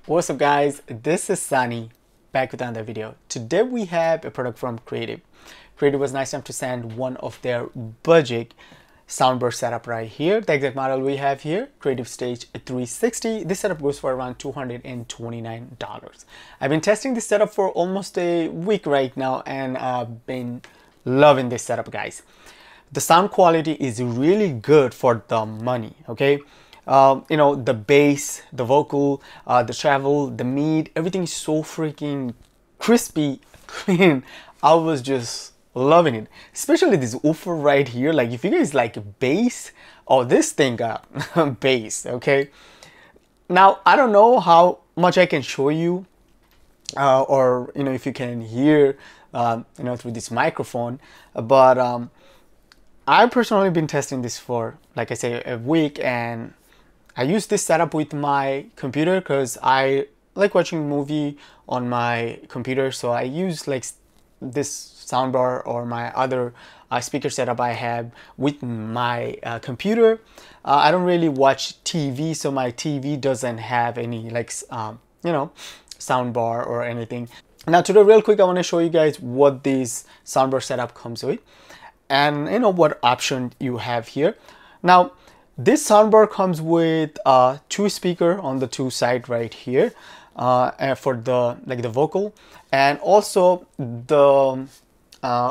What's up guys, this is Sunny back with another video. Today we have a product from Creative. Creative was nice enough to send one of their budget soundbar setup right here. The exact model we have here, Creative Stage 360. This setup goes for around $229. I've been testing this setup for almost a week right now and I've been loving this setup, guys. The sound quality is really good for the money, okay? You know, the bass, the vocal, the treble, the mid, everything is so freaking crispy, clean. I was just loving it, especially this woofer right here. Like if you guys like bass, oh, this thing got bass, okay? Now, I don't know how much I can show you or, you know, if you can hear, you know, through this microphone, but I've personally been testing this for, like I say, a week, and I use this setup with my computer because I like watching movie on my computer, so I use like this soundbar or my other speaker setup I have with my computer. I don't really watch TV, so my TV doesn't have any like you know, soundbar or anything. Now today, real quick, I want to show you guys what this soundbar setup comes with and you know what option you have here. Now this soundbar comes with two speaker on the two side right here for the the vocal, and also the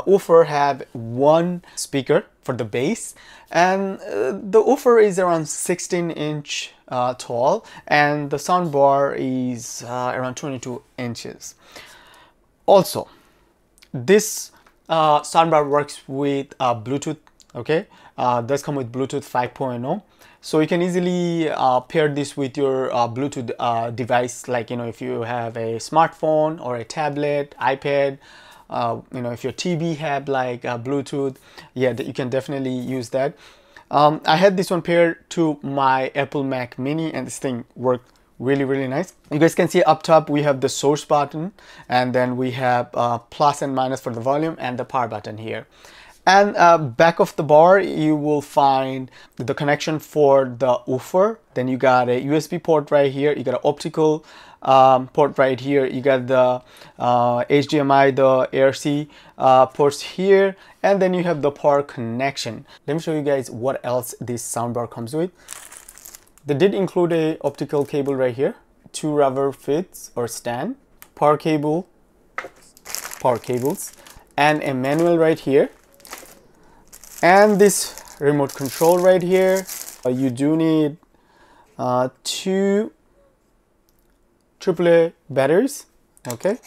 woofer have one speaker for the bass, and the woofer is around 16-inch tall, and the soundbar is around 22 inches. Also, this soundbar works with Bluetooth, okay? Does come with Bluetooth 5.0, so you can easily pair this with your Bluetooth device, like, you know, if you have a smartphone or a tablet, iPad, you know, if your TV have like Bluetooth, yeah, you can definitely use that. I had this one paired to my Apple Mac Mini, and this thing worked really nice. You guys can see up top we have the source button, and then we have plus and minus for the volume, and the power button here. And back of the bar you will find the connection for the woofer. Then you got a USB port right here, you got an optical port right here, you got the HDMI, the ARC ports here, and then you have the power connection. Let me show you guys what else this soundbar comes with. They did include a optical cable right here, two rubber fits or stand, power cables, and a manual right here, and this remote control right here. You do need two AAA batteries, okay?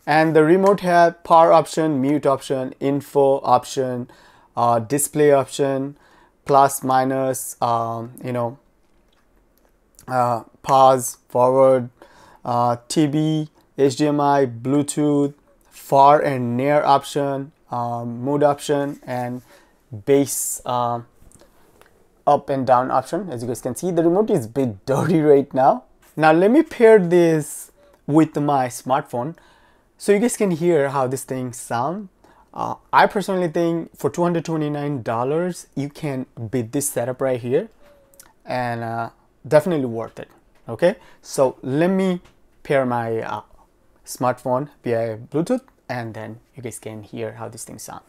And the remote have power option, mute option, info option, display option, plus minus, you know, pause, forward, TB, HDMI, Bluetooth, far and near option, mode option, and bass up and down option. As you guys can see, the remote is a bit dirty right now. Now let me pair this with my smartphone so you guys can hear how this thing sounds. I personally think for $229 you can beat this setup right here, and definitely worth it. Okay, so let me pair my smartphone via Bluetooth, and then you guys can hear how this thing sounds.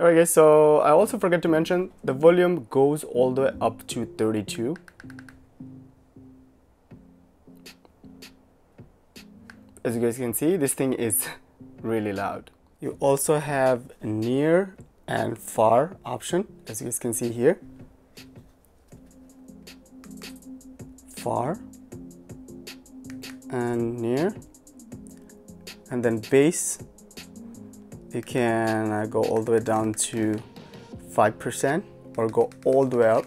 Alright guys, so I also forgot to mention the volume goes all the way up to 32. as you guys can see, this thing is really loud. You also have near and far option, as you guys can see here. Far and near, and then bass, you can go all the way down to 5% or go all the way up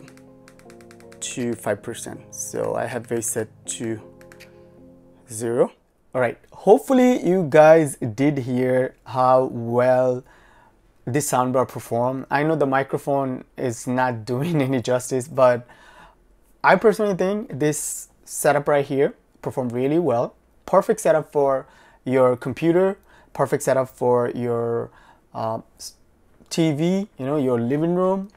to 5%. So I have bass set to 0. All right, hopefully you guys did hear how well this soundbar performed. I know the microphone is not doing any justice, but I personally think this setup right here performed really well. Perfect setup for your computer, perfect setup for your TV, you know, your living room.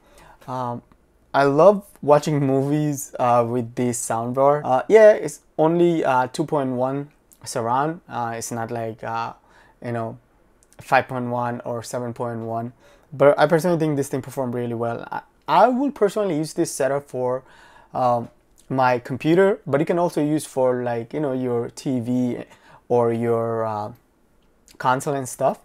I love watching movies with this soundbar. Yeah, it's only 2.1 surround. It's not like you know, 5.1 or 7.1, but I personally think this thing performed really well. I will personally use this setup for my computer, but you can also use for, like, you know, your TV or your console and stuff.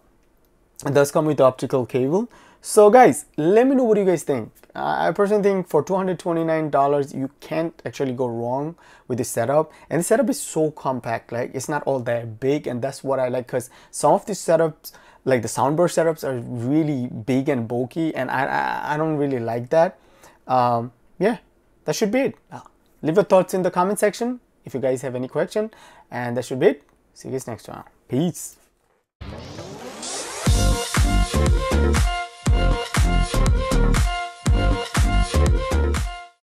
It does come with the optical cable. So guys, let me know what you guys think. I personally think for $229 you can't actually go wrong with this setup, and the setup is so compact. Like, it's not all that big, and that's what I like, because some of these setups, like the soundbar setups, are really big and bulky, and I don't really like that. Yeah, that should be it. Leave your thoughts in the comment section if you guys have any question, and that should be it. See you guys next time. Peace.